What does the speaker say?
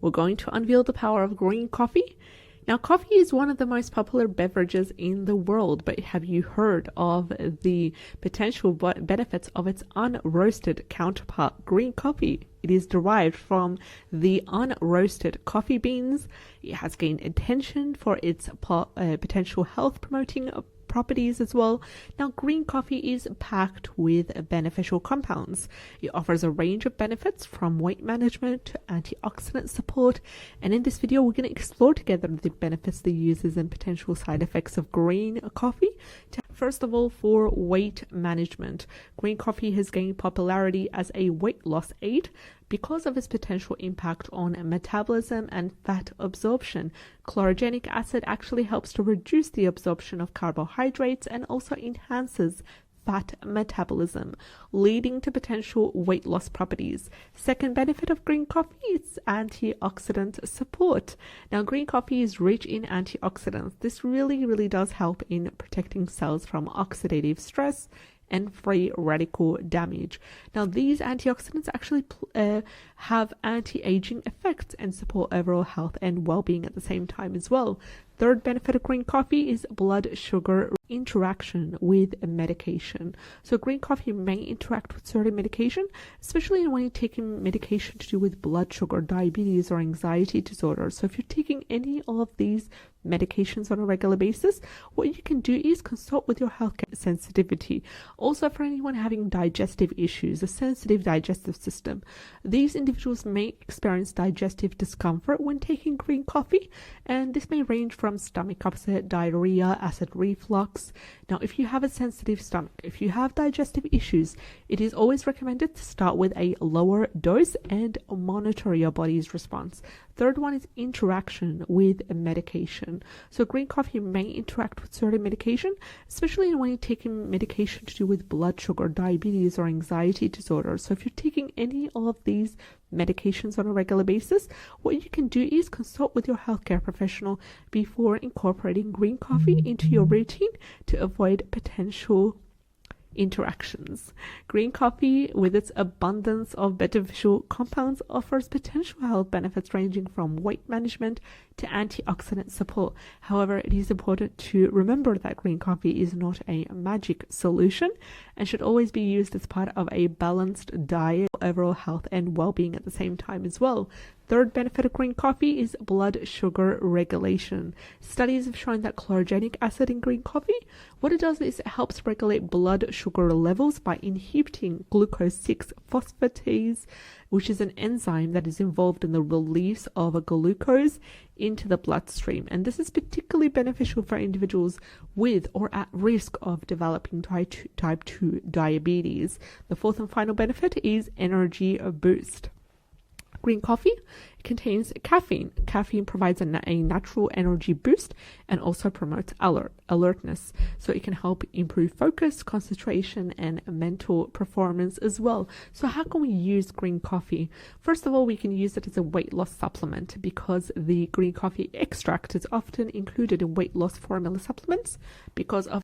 we're going to unveil the power of green coffee. Now, coffee is one of the most popular beverages in the world, but have you heard of the potential benefits of its unroasted counterpart, green coffee? It is derived from the unroasted coffee beans. It has gained attention for its potential health promoting properties as well. Now, green coffee is packed with beneficial compounds. It offers a range of benefits from weight management to antioxidant support. And in this video, we're going to explore together the benefits, the uses, and potential side effects of green coffee. First of all, for weight management, green coffee has gained popularity as a weight loss aid because of its potential impact on metabolism and fat absorption. Chlorogenic acid actually helps to reduce the absorption of carbohydrates and also enhances fat metabolism, leading to potential weight loss properties. Second benefit of green coffee is antioxidant support. Now, green coffee is rich in antioxidants. This really does help in protecting cells from oxidative stress and free radical damage. Now, these antioxidants actually have anti-aging effects and support overall health and well-being at the same time as well. Third benefit of green coffee is blood sugar interaction with medication. So green coffee may interact with certain medication, especially when you're taking medication to do with blood sugar, diabetes, or anxiety disorder. So if you're taking any of these medications on a regular basis, what you can do is consult with your healthcare sensitivity. Also, for anyone having digestive issues, a sensitive digestive system, these individuals may experience digestive discomfort when taking green coffee, and this may range from stomach upset, diarrhea, acid reflux. Now, if you have a sensitive stomach, if you have digestive issues, it is always recommended to start with a lower dose and monitor your body's response. Third one is interaction with medication. So green coffee may interact with certain medication, especially when you're taking medication to do with blood sugar, diabetes, or anxiety disorder. So if you're taking any of these medications on a regular basis, what you can do is consult with your healthcare professional before incorporating green coffee into your routine to avoid potential interactions. Green coffee, with its abundance of beneficial compounds, offers potential health benefits ranging from weight management to antioxidant support. However, it is important to remember that green coffee is not a magic solution and should always be used as part of a balanced diet for overall health and well-being at the same time as well. Third benefit of green coffee is blood sugar regulation. Studies have shown that chlorogenic acid in green coffee, what it does is it helps regulate blood sugar levels by inhibiting glucose 6-phosphatase, which is an enzyme that is involved in the release of a glucose into the bloodstream. And this is particularly beneficial for individuals with or at risk of developing type 2 diabetes. The fourth and final benefit is energy boost. Green coffee contains caffeine. Caffeine provides a natural energy boost and also promotes alertness. So it can help improve focus, concentration, and mental performance as well. So how can we use green coffee? First of all, we can use it as a weight loss supplement because the green coffee extract is often included in weight loss formula supplements because of